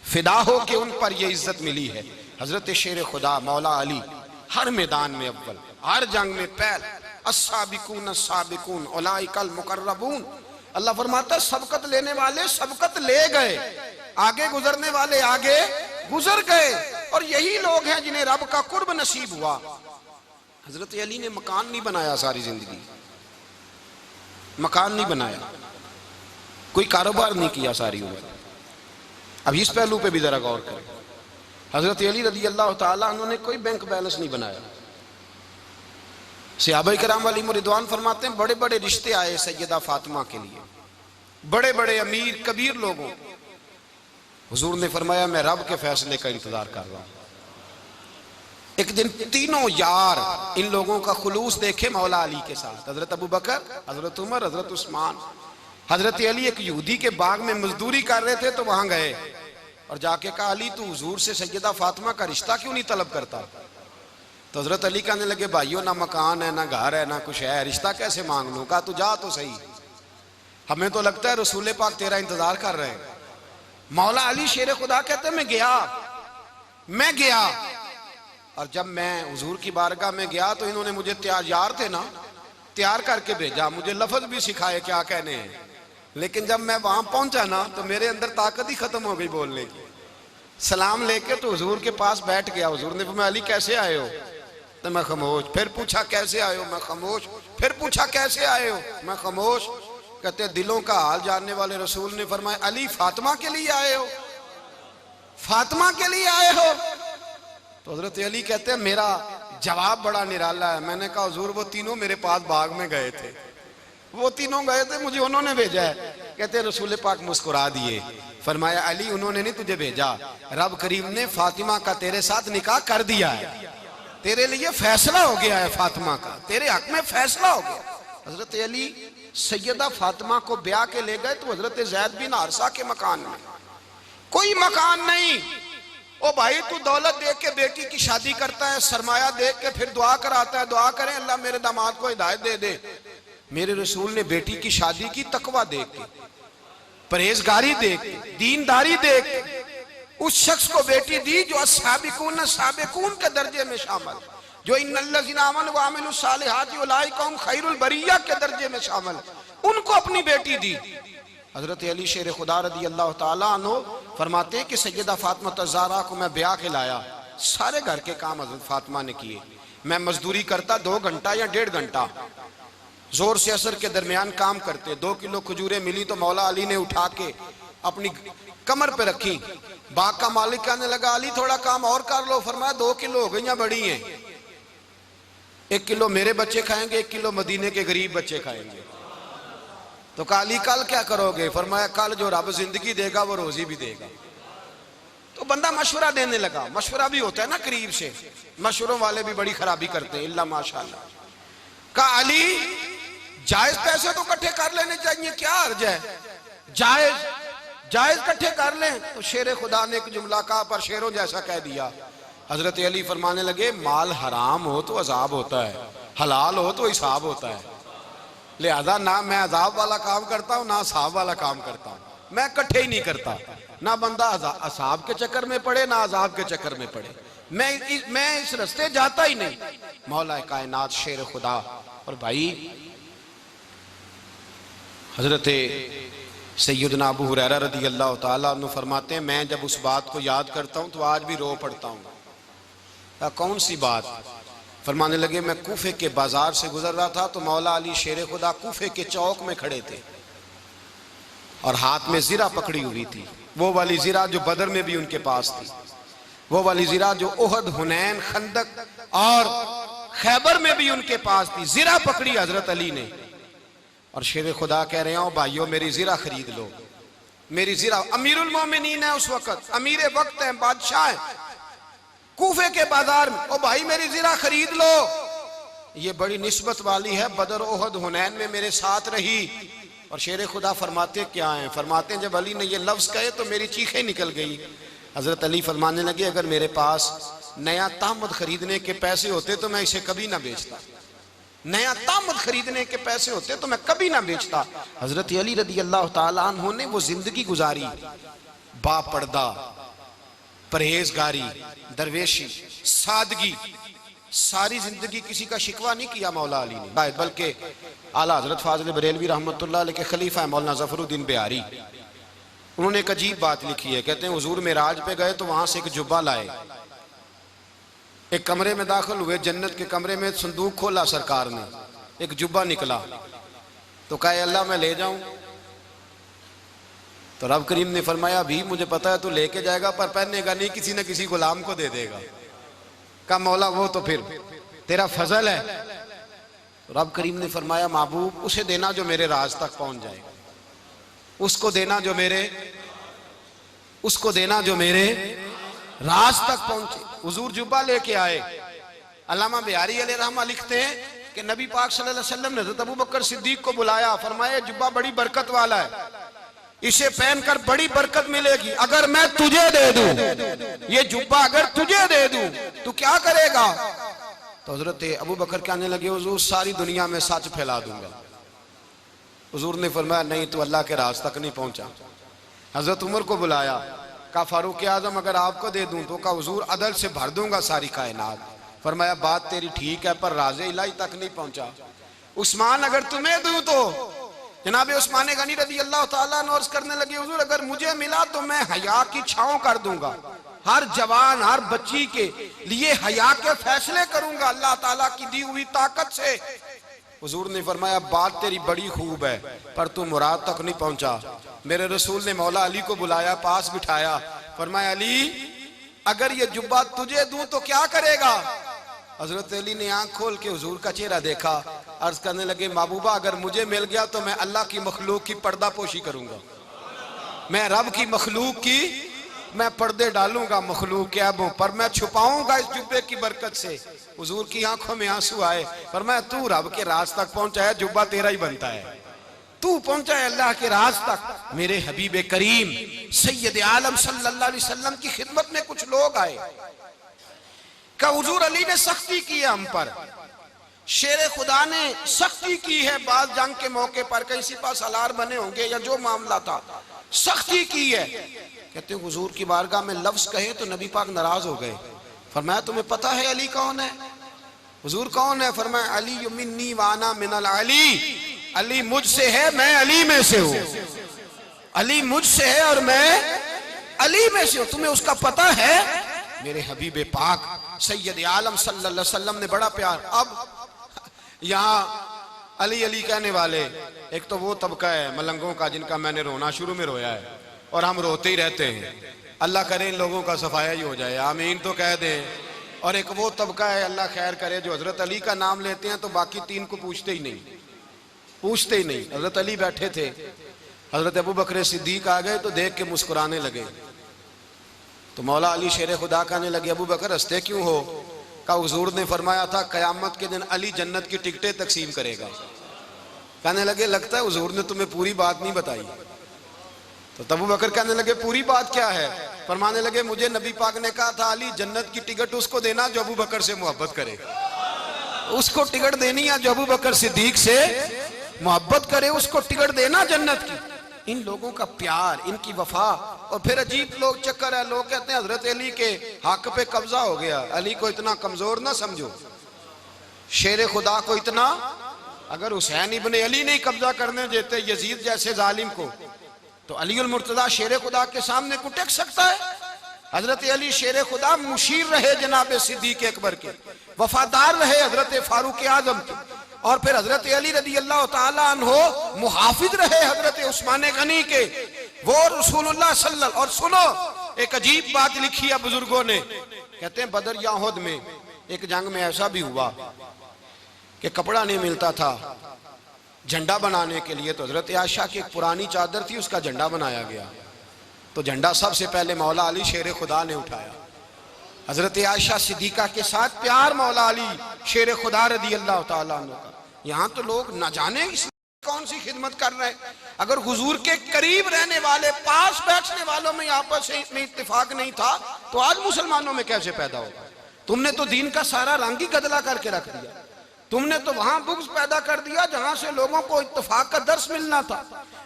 फिदा हो के उन पर ये इज्जत मिली है। हजरत शेर खुदा मौला अली हर मैदान में अव्वल, हर जंग में पहल। अस्साबिकून अस्साबिकून उलाइकल मुकर्रबून। अल्लाह फरमाता सबकत लेने वाले सबकत ले गए, आगे गुजरने वाले आगे गुजर गए, और यही लोग हैं जिन्हें रब का कुर्ब नसीब हुआ। हजरत अली ने मकान नहीं बनाया, सारी जिंदगी मकान नहीं बनाया, कोई कारोबार नहीं किया सारी उम्र। अब इस पहलू पे भी जरा गौर करें। हजरत अली रज़ी अल्लाह ताला अन्हु ने कोई बैंक बैलेंस नहीं बनाया। सहाबा किराम वाली रिदवान फरमाते हैं बड़े बड़े रिश्ते आए सैयदा फातिमा के लिए, बड़े बड़े अमीर कबीर लोगों। हुजूर ने फरमाया मैं रब के फैसले का इंतजार कर रहा हूं। एक दिन तीनों यार इन लोगों का खुलूस देखे मौला अली के साथ, हजरत अबू बकर, हजरत उमर, हजरत उस्मान। हजरत अली एक यहूदी के बाग में मजदूरी कर रहे थे तो वहां गए और जाके कहा अली तू हुजूर से सैयदा फातिमा का रिश्ता क्यों नहीं तलब करता? तो हजरत अली कहने लगे भाइयों ना मकान है ना घर है ना कुछ है, रिश्ता कैसे मांग लूं? कहा तू जा तो सही, हमें तो लगता है रसूल पाक तेरा इंतजार कर रहे हैं। मौला अली शेर खुदा कहते मैं गया और जब मैं हुजूर की बारगाह में गया तो इन्होंने मुझे यार थे ना, तैयार करके भेजा, मुझे लफ्ज भी सिखाए क्या कहने हैं। लेकिन जब मैं वहां पहुंचा ना तो मेरे अंदर ताकत ही खत्म हो गई बोलने की। सलाम लेके तो हुजूर के पास बैठ गया। हुजूर ने पूछा अली कैसे आए हो? तो मैं खामोश। फिर पूछा कैसे आए हो? मैं खामोश। फिर पूछा कैसे आए हो? मैं खामोश। कहते दिलों का हाल जानने वाले रसूल ने फरमाया अली फातिमा के लिए आए हो? फातिमा के लिए आए हो? तो हजरत अली कहते हैं मेरा जवाब बड़ा निराला है। मैंने कहा हुजूर वो तीनों मेरे पास बाग में गए थे, वो तीनों गए थे, मुझे उन्होंने भेजा है। कहते रसूल पाक मुस्कुरा दिए, फरमाया अली उन्होंने नहीं तुझे भेजा, रब करीम ने फातिमा का तेरे साथ निकाह कर दिया है, तेरे लिए फैसला हो गया है, फातिमा का तेरे हक में फैसला हो गया। हजरत अली सैयदा फातिमा को ब्याह के ले गए तो हजरत ज़ैद बिन हारिसा के मकान में, कोई मकान नहीं। ओ भाई तू दौलत देख के बेटी की शादी करता है, सरमाया देख के फिर दुआ कराता है, दुआ करें अल्लाह मेरे दामाद को हिदायत दे दे। मेरे रसूल ने बेटी की शादी की तकवा देख के, परहेजगारी देख के, दीनदारी देख के उस शख्स को बेटी दी जो अस्साबिकून साबिकून के दर्जे में शामिल, जो इन्नल्लज़ीना आमनू व अमिलुस सालिहाति उलाइका हुम खैरुल बरिया के दर्जे में शामिल, उनको अपनी बेटी दी। हजरत अली शेर खुदा रज़ी अल्लाह ताला अन्हु फरमाते कि सैयदा फातिमा ज़हरा को मैं ब्याह के लाया, सारे घर के काम हजरत फातिमा ने किए। मैं मजदूरी करता 2 घंटा या 1.5 घंटा, जोर से असर के दरमियान काम करते। 2 किलो खजूरें मिली तो मौला अली ने उठा के अपनी कमर पे रखी। बाग का मालिक कहने लगा अली थोड़ा काम और कर लो। फरमाया 2 किलो हो गई, बड़ी हैं, 1 किलो मेरे बच्चे खाएंगे, 1 किलो मदीने के गरीब बच्चे खाएंगे। तो कहा अली कल क्या करोगे? फरमाया कल जो रब जिंदगी देगा वो रोजी भी देगा। तो बंदा मशवरा देने लगा। मशवरा भी होता है ना करीब से, मशवरों वाले भी बड़ी खराबी करते हैं इल्ला माशाअल्लाह। कहा अली जायज पैसे तो इकट्ठे कर लेने चाहिए, क्या अर्ज है, जायज इकट्ठे कर लें। तो शेर खुदा ने एक जुमला कहा पर शेरों जैसा कह दिया। हजरत अली फरमाने लगे माल हराम हो तो अजाब होता है, हलाल हो तो हिसाब होता है, लिहाजा ना मैं अजाब वाला काम करता हूँ ना असाब वाला काम करता हूँ, मैं इकट्ठे ही नहीं करता। ना बंदा असाब के चक्कर में पड़े ना अजाब के चक्कर में पड़े, मैं इस रास्ते जाता ही नहीं। मौला कायनात शेर खुदा। और भाई हजरत सैयदना अबू हुरैरा रज़ी अल्लाह ताला अन्हु फरमाते हैं मैं जब उस बात को याद करता हूँ तो आज भी रो पड़ता हूँ। कौन सी बात? फरमाने लगे मैं कूफे के बाजार से गुजर रहा था तो मौला अली शेर खुदा कूफे के चौक में खड़े थे और हाथ में जीरा पकड़ी हुई थी, वो वाली जीरा जो बदर में भी उनके पास थी, वो वाली जीरा जो ओहद, हुनैन, खंदक और खैबर में भी उनके पास थी। जीरा पकड़ी हजरत अली ने और शेर खुदा कह रहे हो भाइयों मेरी जीरा खरीद लो, मेरी जीरा। अमीरुल मोमिनीन है उस वक्त, अमीर वक्त है, बादशाह है, कूफे के बाजार में। ओ भाई मेरी जीरा खरीद लो, ये बड़ी निस्बत वाली है, बदर, ओहद, हुनैन में मेरे साथ रही। और शेर खुदा फरमाते क्या हैं? फरमाते हैं जब अली ने ये लफ्ज कहे तो मेरी चीखें निकल गई। हजरत अली फरमाने लगे अगर मेरे पास नया तामद खरीदने के पैसे होते तो मैं इसे कभी ना बेचता, नया तामद खरीदने के पैसे होते तो मैं कभी ना बेचता। हजरत अली रज़ी अल्लाह ताला अन्हु ने वो जिंदगी गुजारी, बापर्दा, परहेजगारी, दरवेशी, सादगी, सारी जिंदगी किसी का शिकवा नहीं किया मौला अली ने, बल्कि आला हजरत फाजिल बरेलवी रहमतुल्लाह अलैह के खलीफा है मौलाना ज़फरुद्दीन बिहारी, उन्होंने एक अजीब बात लिखी है। कहते हैं हुजूर मेराज पे गए तो वहां से एक जुब्बा लाए, एक कमरे में दाखिल हुए, जन्नत के कमरे में संदूक खोला सरकार ने, एक जुब्बा निकला तो कहा अल्लाह मैं ले जाऊं? तो रब करीम ने फरमाया भी मुझे पता है तू लेके जाएगा पर पहनेगा नहीं, किसी न किसी गुलाम को दे देगा। कहा मौला वो तो फिर तेरा फजल है। तो रब करीम ने फरमाया महबूब उसे देना जो मेरे राज तक पहुंच जाए, उसको देना जो मेरे राज तक पहुंचे। हुजूर जुब्बा लेके आए। अल्लामा बिहारी अलैहि रहमा लिखते हैं कि नबी पाक सल्लल्लाहु अलैहि वसल्लम ने हज़रत अबू बकर सिद्दीक को बुलाया, फरमाया जुब्बा बड़ी बरकत वाला है, इसे पहनकर बड़ी बरकत मिलेगी। अगर मैं तुझे दे दूं, ये जुब्बा अगर तुझे दे दूं तो क्या करेगा? तो हजरत अबू बकर कहने लगे हुजूर सारी दुनिया में सच फैला दूंगा। हुजूर ने फरमाया नहीं, तू अल्लाह के राज तक नहीं पहुंचा। हजरत उमर को बुलाया, कहा फारूक आजम अगर आपको दे दूं तो? कहा हुजूर अदल से भर दूंगा सारी कायनात। फरमाया बात तेरी ठीक है पर राज़े इलाही तक नहीं पहुंचा। उस्मान अगर तुम्हें दूं तो? जनाब उस्मान गनी रज़ी अल्लाह ताला अन्हु अर्ज़ करने लगे हुजूर अगर मुझे मिला तो मैं हया की छांव कर दूंगा, हर जवान हर बच्ची के लिए हया के फैसले करूंगा अल्लाह ताला की दी हुई ताकत से। हुजूर ने फरमाया बात तेरी बड़ी खूब है पर तू मुराद तक नहीं पहुंचा। मेरे रसूल ने मौला अली को बुलाया, पास बिठाया, फरमाया अली अगर ये जुब्बा तुझे दूं तो क्या करेगा? हजरत अली ने आंख खोल के हुजूर का चेहरा देखा, अर्ज करने लगे महबूबा अगर मुझे मिल गया तो मैं अल्लाह की मखलूक की पर्दा पोशी करूंगा, मैं रब की मखलूक की मैं पर्दे डालूंगा मखलूक के ऐबों पर, मैं छुपाऊंगा इस जुब्बे की बरकत से। हुजूर की आंखों में आंसू आए, पर मैं तू रब के राज तक पहुंचा है, जुब्बा तेरा ही बनता है, तू पहुंचा है अल्लाह के राज तक। मेरे हबीब करीम सैयद आलम सल्लल्लाहु अलैहि वसल्लम की खिदमत में कुछ लोग आए, का हुजूर अली ने सख्ती की है हम पर, शेर खुदा ने सख्ती की है, बात जंग के मौके पर कहीं सिपा सालार बने होंगे या जो मामला था सख्ती की है। कहते हुजूर की बारगाह में लफ्ज कहे तो नबी पाक नाराज हो गए। फरमाया तुम्हें पता है अली कौन है? हुजूर कौन है? फरमाया अली मिन्नी वाना मिनल अली, अली मुझसे है मैं अली में से हूं, अली मुझसे है और मैं अली में से हूं, तुम्हें उसका पता है? मेरे हबीब पाक सैयद आलम सल्लल्लाहु अलैहि वसल्लम ने बड़ा प्यार। अब यहाँ अली अली कहने वाले एक तो वो तबका है मलंगों का जिनका मैंने रोना शुरू में रोया है और हम रोते ही रहते हैं, अल्लाह करे इन लोगों का सफाया ही हो जाए, आमीन तो कह दें। और एक वो तबका है अल्लाह खैर करे जो हजरत अली का नाम लेते हैं तो बाकी तीन को पूछते ही नहीं। हजरत अली बैठे थे, हजरत अबू बकर सिद्दीक आ गए तो देख के मुस्कुराने लगे। तो मौला अली शेर खुदा कहने लगे अबू बकर हंसते क्यों हो? का हुजूर ने फरमाया था कयामत के दिन अली जन्नत की टिकटें तकसीम करेगा। कहने लगे लगता है हुजूर ने तुम्हें पूरी बात नहीं बताई। तो अबू बकर कहने लगे पूरी बात क्या है? फरमाने लगे मुझे नबी पाक ने कहा था अली जन्नत की टिकट उसको देना जो अबू बकर से मोहब्बत करे, उसको टिकट देनी है जो अबू बकर सिद्दीक से मोहब्बत करे, उसको टिकट देना जन्नत की। इन लोगों का प्यार, इनकी वफा। और फिर अजीब लोग चक्कर है, लोग कहते हैं हजरत अली के हक पे कब्जा हो गया। अली को इतना कमजोर ना समझो, शेर खुदा को इतना, अगर हुसैन इब्ने अली नहीं कब्जा करने देते यजीद जैसे जालिम को तो अली उल मुर्तजा शेर खुदा के सामने को टेक सकता है? हजरत अली शेर खुदा मुशीर रहे जनाब सिद्दीक अकबर के, वफादार रहे हजरत फारूक आजम के, और फिर हजरत अली रज़ी अल्लाह ताला अन्हो मुहाफिज रहे हजरत उस्मान गनी के, वो रसूलुल्लाह सल्लल्लाहु। और सुनो एक अजीब बात लिखी है बुजुर्गों ने, कहते हैं बदर या उहद में एक जंग में ऐसा भी हुआ कि कपड़ा नहीं मिलता था झंडा बनाने के लिए, तो हजरत आयशा की एक पुरानी चादर थी उसका झंडा बनाया गया। तो झंडा सबसे पहले मौला अली शेर खुदा ने उठाया। हजरत आयशा सिद्दीका के साथ प्यार मौला अली शेर खुदा रज़ी अल्लाह ताला अन्हु का। यहाँ तो लोग न जाने कौन सी खिदमत कर रहे हैं। अगर हुजूर के करीब रहने वाले पास बैठने वालों में आपस में इत्तेफाक नहीं था तो आज मुसलमानों में कैसे पैदा होगा? तुमने तो दीन का सारा रंग ही गदला करके रख दिया। तुमने तो वहां बुग़्ज़ पैदा कर दिया जहां से लोगों को इत्तेफाक का दर्स मिलना था,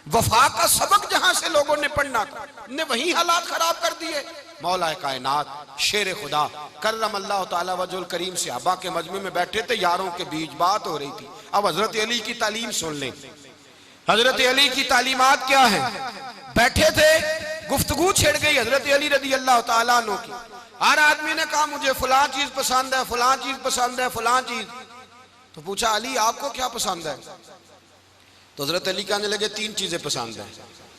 वफा का सबक जहां से लोगों ने पढ़ना था, ने वही हालात खराब कर दिए। मौला कायनात शेर खुदा करम अल्लाह ताला वजुल करीम सहाबा के मजमे में बैठे थे, यारों के बीच बात हो रही थी। अब हजरत अली की तालीम सुन लें। हजरत अली की तालीमात क्या है? बैठे थे गुफ्तगू छिड़ गई हजरत अली रदी अल्लाह तआला अन्हु की। हर आदमी ने कहा मुझे फलां चीज पसंद है, फलां चीज पसंद है, फलां चीज। तो पूछा अली आपको क्या पसंद है? तो हजरत अली कहने लगे 3 चीजें पसंद है।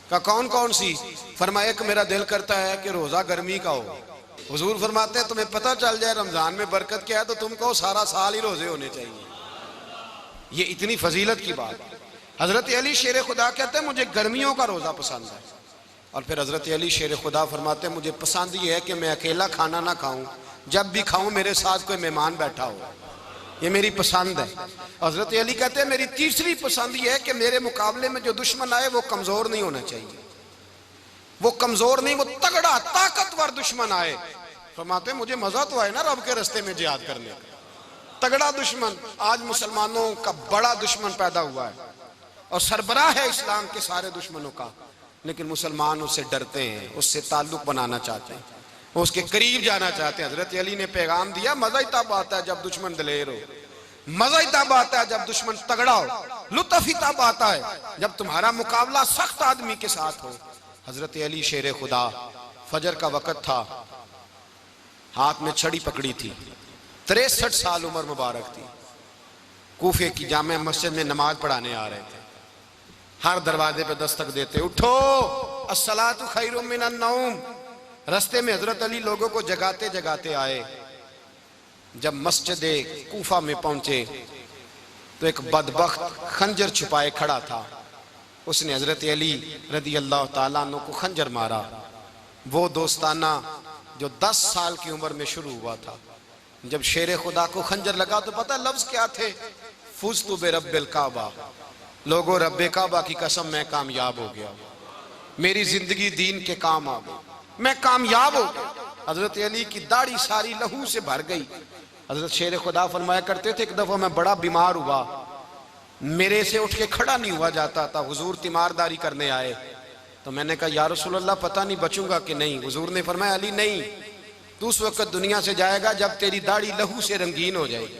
कहा कौन कौन सी? फरमाया एक मेरा दिल करता है कि रोजा गर्मी का हो। हुजूर फरमाते हैं तुम्हें पता चल जाए रमजान में बरकत क्या है तो तुम कहो सारा साल ही रोजे होने चाहिए। ये इतनी फजीलत की बात। हजरत अली शेर खुदा कहते हैं मुझे गर्मियों का रोजा पसंद है। और फिर हजरत अली शेर खुदा फरमाते हैं मुझे पसंद ये है कि मैं अकेला खाना ना खाऊं, जब भी खाऊं मेरे साथ कोई मेहमान बैठा हो, ये मेरी पसंद है। हजरत अली कहते हैं मेरी तीसरी पसंद ये है कि मेरे मुकाबले में जो दुश्मन आए वो कमजोर नहीं होना चाहिए, वो कमजोर नहीं, वो तगड़ा ताकतवर दुश्मन आए। फरमाते मुझे मजा तो आए ना रब के रास्ते में जिहाद करने का, तगड़ा दुश्मन। आज मुसलमानों का बड़ा दुश्मन पैदा हुआ है और सरबराह है इस्लाम के सारे दुश्मनों का, लेकिन मुसलमान उससे डरते हैं, उससे ताल्लुक बनाना चाहते हैं, उसके करीब जाना चाहते हैं। हजरत अली ने पैगाम दिया मजा ही तब आता है जब दुश्मन दलेर हो, मजा ही तब आता है जब दुश्मन तगड़ा हो, लुत्फ ही तब आता है जब तुम्हारा मुकाबला सख्त आदमी के साथ हो। हजरत अली शेर खुदा, फजर का वक़्त था, हाथ में छड़ी पकड़ी थी, 63 साल उम्र मुबारक थी। कूफे की जामे मस्जिद में नमाज पढ़ाने आ रहे थे। हर दरवाजे पे दस्तक देते उठो अस्सलातु खैरुम मिनन नौम। रास्ते में हजरत अली लोगों को जगाते जगाते आए। जब मस्जिद कूफा में पहुंचे तो एक बदबख्त खंजर छुपाए खड़ा था। उसने हजरत अली रदी अल्लाह ताला अन्हु को खंजर मारा। वो दोस्ताना जो 10 साल की उम्र में शुरू हुआ था। जब शेर खुदा को खंजर लगा तो पता लफ्ज क्या थे? फुज़्तु बिरब्बिल काबा, लोगों रब्बे काबा की कसम मैं कामयाब हो गया, मेरी जिंदगी दीन के काम आ गई, मैं कामयाब हो गया। हजरत अली की दाढ़ी सारी लहू से भर गई। हजरत शेर खुदा फरमाया करते थे एक दफा मैं बड़ा बीमार हुआ, मेरे से उठ के खड़ा नहीं हुआ जाता था, हुजूर तीमारदारी करने आए तो मैंने कहा या रसूल अल्लाह पता नहीं बचूंगा कि नहीं। हुजूर ने फरमाया अली नहीं, तू उस वक्त दुनिया से जाएगा जब तेरी दाढ़ी लहू से रंगीन हो जाएगी।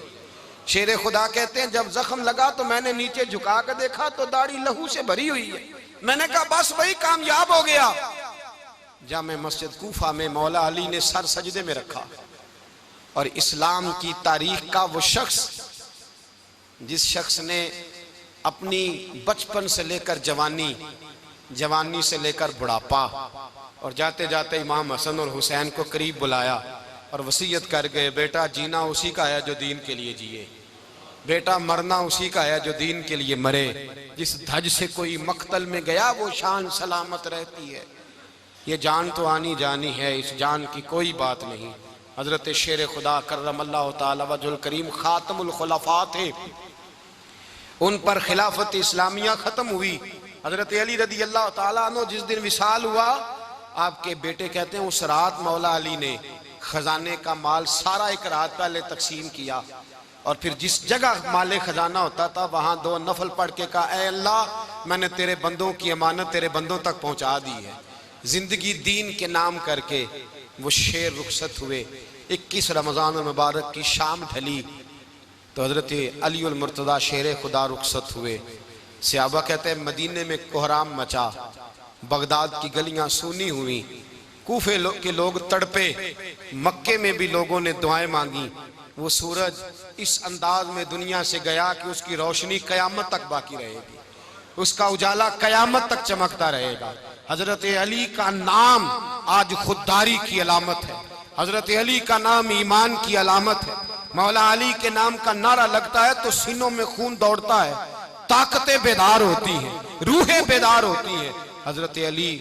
शेर खुदा कहते हैं जब जख्म लगा तो मैंने नीचे झुका कर देखा तो दाढ़ी लहू से भरी हुई है। मैंने कहा बस वही कामयाब हो गया। जामे मस्जिद कूफा में मौला अली ने सर सजदे में रखा और इस्लाम की तारीख का वो शख्स जिस शख्स ने अपनी बचपन से लेकर जवानी, जवानी से लेकर बुढ़ापा और जाते जाते इमाम हसन और हुसैन को करीब बुलाया और वसीयत कर गए बेटा जीना उसी का है जो दीन के लिए जिए, बेटा मरना उसी का है जो दीन के लिए मरे। जिस धज से कोई मक्तल में गया वो शान सलामत रहती है। ये जान तो आनी जानी है, इस जान की कोई बात नहीं। हजरत शेर खुदा करमल्लाहु ताला वजहुल करीम खातमुल खुलफा थे, उन पर खिलाफत इस्लामिया खत्म हुई। हजरत अली रदी अल्लाह ताला अन्हु जिस दिन विसाल हुआ, आपके बेटे कहते हैं उस रात मौला अली ने खजाने का माल सारा एक रात पहले तकसीम किया और फिर जिस जगह माले खजाना होता था वहां 2 नफल पढ़ के कहा ऐ अल्लाह मैंने तेरे बंदों की अमानत तेरे बंदों तक पहुंचा दी है। जिंदगी दीन के नाम करके वो शेर रुखसत हुए। 21 रमजान मुबारक की शाम ढली तो हजरत अली उल मुर्तदा शेर खुदा रुखसत हुए। सहाबा कहते हैं मदीने में कोहराम मचा, बगदाद की गलियां सूनी हुई, कूफे के लोग तड़पे, मक्के में भी लोगों ने दुआएं मांगी। वो सूरज इस अंदाज में दुनिया से गया कि उसकी रोशनी कयामत तक बाकी रहेगी, उसका उजाला कयामत तक चमकता रहेगा। हजरत अली का नाम आज खुददारी की अलामत है, हजरत अली का नाम ईमान की अलामत है। मौला अली के नाम का नारा लगता है तो सीनों में खून दौड़ता है, ताकतें बेदार होती हैं, रूहें बेदार होती हैं। हजरत अली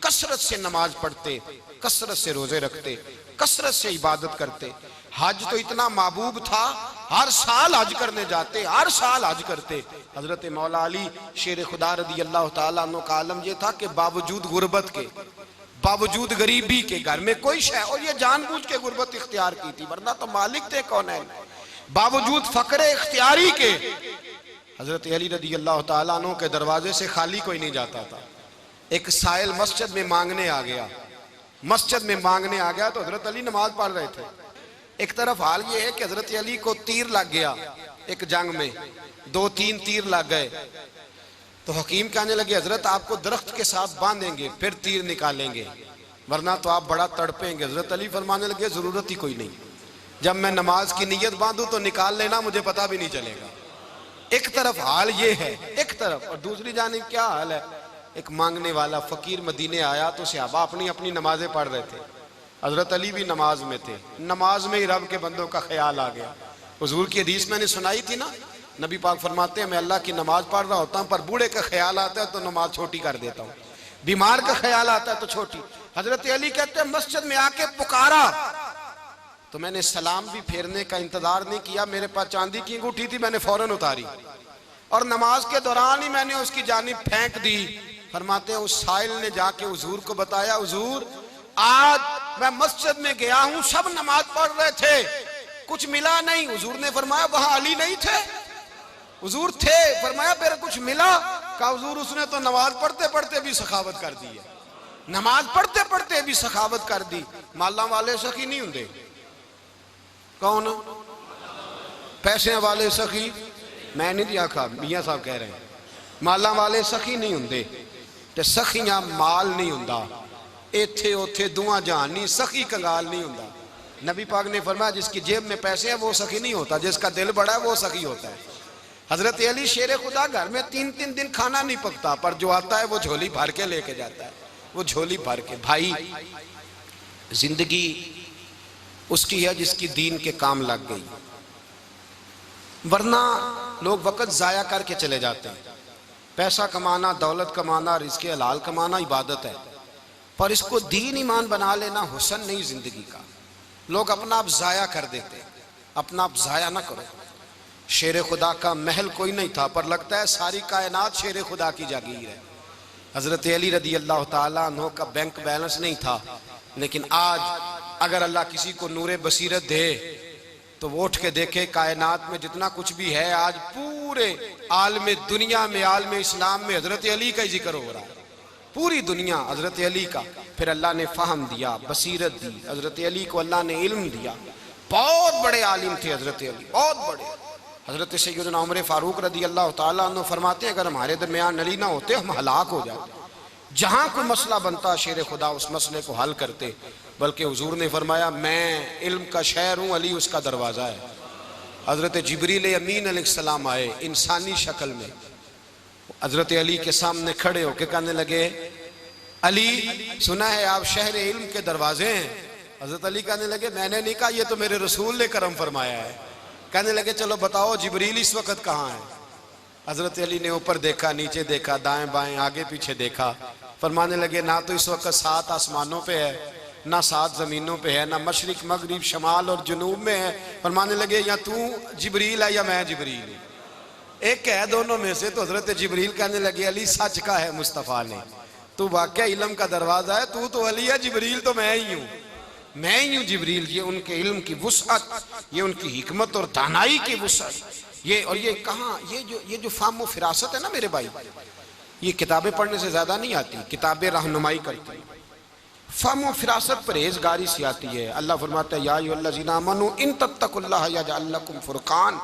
कसरत से नमाज पढ़ते, कसरत से रोजे रखते, कसरत से इबादत करते। हज तो इतना महबूब था, हर साल हज करने जाते, हर साल हज करते। हजरत मौला अली शेर खुदा रदी अल्लाह ताला अन्हु का आलम यह था कि बावजूद गुर्बत के, बावजूद गरीबी के, घर में कोई शय, और ये जानबूझ के गुर्बत इख्तियार की थी वरना तो मालिक थे कौन है, बावजूद फकरे इख्तियारी के हजरत अली रदी अल्लाह ताला अन्हु के दरवाजे से खाली कोई नहीं जाता था। एक साइल मस्जिद में मांगने आ गया, मस्जिद में मांगने आ गया तो हजरत अली नमाज पढ़ रहे थे। एक तरफ हाल ये है कि हजरत अली को तीर लग गया, एक जंग में 2-3 तीर लग गए तो हकीम कहने लगे हजरत आपको दरख्त के साथ बांधेंगे फिर तीर निकालेंगे। वरना तो आप बड़ा तड़पेंगे। हजरत अली फरमाने लगे जरूरत ही कोई नहीं, जब मैं नमाज की नीयत बांधू तो निकाल लेना, मुझे पता भी नहीं चलेगा। एक तरफ हाल ये है, एक तरफ, और दूसरी जानिब क्या हाल है, एक मांगने वाला फकीर मदीने आया तो सहाबा अपनी अपनी नमाजें पढ़ रहे थे, हजरत अली भी नमाज में थे। नमाज में ही रब के बंदों का ख्याल आ गया। हुजूर की हदीस मैंने सुनाई थी ना, नबी पाक फरमाते हैं मैं अल्लाह की नमाज पढ़ रहा होता हूँ, पर बूढ़े का ख्याल आता है तो नमाज छोटी कर देता हूँ, बीमार का ख्याल आता है तो छोटी। हजरत अली कहते हैं मस्जिद में आके पुकारा तो मैंने सलाम भी फेरने का इंतजार नहीं किया, मेरे पास चांदी की अंगूठी थी, मैंने फौरन उतारी और नमाज के दौरान ही मैंने उसकी जानिब फेंक दी। फरमाते हैं उस साइल ने जाके हुजूर को बताया, हुजूर आज मैं मस्जिद में गया हूं, सब नमाज पढ़ रहे थे, कुछ मिला नहीं। हुजूर ने फरमाया वहां अली नहीं थे? हुजूर थे। फरमाया फिर कुछ मिला? कहा हुजूर उसने तो नमाज पढ़ते पढ़ते भी सखावत कर दी है, नमाज पढ़ते पढ़ते भी सखावत कर दी। माला वाले सखी नहीं होंगे? कौन? पैसे वाले सखी? मैं नहीं आखा, मियाँ साहब कह रहे हैं माला वाले सखी नहीं होंगे, ते सखियां माल नहीं होंदा, इथे उथे दुआ जहान नहीं, सखी कंगाल नहीं होंदा। नबी पाक ने फरमाया जिसकी जेब में पैसे हैं वो सखी नहीं होता, जिसका दिल बड़ा है वो सखी होता है। हजरत अली शेर खुदा घर में 3-3 दिन खाना नहीं पकता, पर जो आता है वो झोली भर के लेके जाता है, वो झोली भर के। भाई जिंदगी उसकी है जिसकी दीन के काम लग गई, वरना लोग वक्त जाया करके चले जाते हैं। पैसा कमाना, दौलत कमाना, रिज़्क़ हलाल कमाना इबादत है, पर इसको दीन ईमान बना लेना हुस्न नहीं जिंदगी का। लोग अपना आप जाया कर देते हैं, अपना आप जाया ना करो। शेर खुदा का महल कोई नहीं था, पर लगता है सारी कायनात शेर खुदा की जागीर है। हजरत अली रदी अल्लाह ताला अन्हु का बैंक बैलेंस नहीं था, लेकिन आज अगर अल्लाह किसी को नूरे बसीरत दे तो वो उठ के देखे कायनात में जितना कुछ भी है, आज पूरे आलम दुनिया में, आलम इस्लाम में हजरत अली का ही जिक्र हो रहा है, पूरी दुनिया हजरत अली का। फिर अल्लाह ने फ़हम दिया, बसीरत दी, हजरत अली को अल्लाह ने इल्म दिया। बहुत बड़े आलिम थे हजरत अली, बहुत बड़े। हजरत सैयदना उमर फारूक रदी अल्लाह ताला अन्हु फरमाते हैं अगर हमारे दरमियान अली ना होते हम हलाक हो जाते। जहाँ कोई मसला बनता शेर खुदा उस मसले को हल करते, बल्कि हुजूर ने फरमाया मैं इल्म का शहर हूँ, अली उसका दरवाज़ा है। हजरत जिब्रील अमीन अलैहिस्सलाम आए इंसानी शक्ल में, हजरत अली के सामने खड़े होकर कहने लगे अली सुना है आप शहर इल्म के दरवाजे हैं। हजरत अली कहने लगे मैंने नहीं कहा, ये तो मेरे रसूल ने करम फरमाया है। कहने लगे चलो बताओ जिब्रील इस वक्त कहाँ है? हजरत अली ने ऊपर देखा, नीचे देखा, दाएं बाएं, आगे पीछे देखा। फरमाने लगे ना तो इस वक्त 7 आसमानों पे है, ना 7 जमीनों पे है, ना मशरिक मगरिब शमाल और जुनूब में है। फरमाने लगे या तू जिब्रील है या मैं जिब्रील हूँ, एक है दोनों में से। तो हजरत जिब्रील कहने लगे अली सच का है मुस्तफ़ा ने, तू वाकई इल्म का दरवाजा है, तू तो अली है, जिब्रील तो मैं ही हूँ, मैं ही हूँ जिब्रील। ये उनके इल्म की वुसअत, ये उनकी हिकमत और दानाई की वुसअत, ये और ये कहाँ, ये जो फाहम फिरासत है ना मेरे भाई, ये किताबें पढ़ने से ज्यादा नहीं आती, किताबें रहनुमाई करती। फाहम फिरासत परहेजगारी से आती है। अल्लाह फरमाता है या अय्युहल्लज़ीना आमनू इन तत्तकुल्लाह यजअल लकुम फुरकान,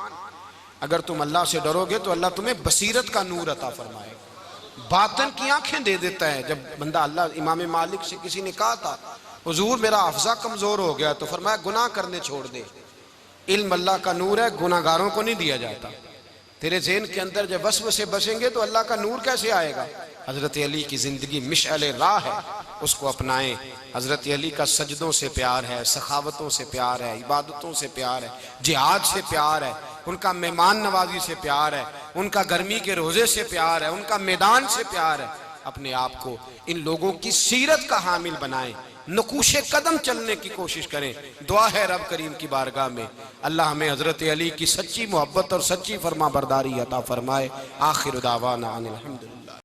अगर तुम अल्लाह से डरोगे तो अल्लाह तुम्हें बसीरत का नूर अता फरमाएगा, बातन की आंखें दे देता है। जब बंदा अल्लाह, इमाम मालिक से किसी ने कहा था हुजूर मेरा हफ्ज़ा कमजोर हो गया, तो फरमाया गुनाह करने छोड़ दे, इल्म अल्लाह का नूर है, गुनाहगारों को नहीं दिया जाता। तेरे ज़हन के अंदर जब वसवसे बसेंगे तो अल्लाह का नूर कैसे आएगा? हजरत अली की जिंदगी मिशअल राह है, उसको अपनाएं। हजरत अली का सजदों से प्यार है, सखावतों से प्यार है, इबादतों से प्यार है, जिहाद से प्यार है, उनका मेहमान नवाजी से प्यार है, उनका गर्मी के रोजे से प्यार है, उनका मैदान से प्यार है। अपने आप को इन लोगों की सीरत का हामिल बनाएं, नकूशे कदम चलने की कोशिश करें। दुआ है रब करीम की बारगाह में अल्लाह हमें हजरत अली की सच्ची मोहब्बत और सच्ची फरमा बरदारी अता फरमाए। आखिर दावाना अनिल हम्दुलिल्लाह।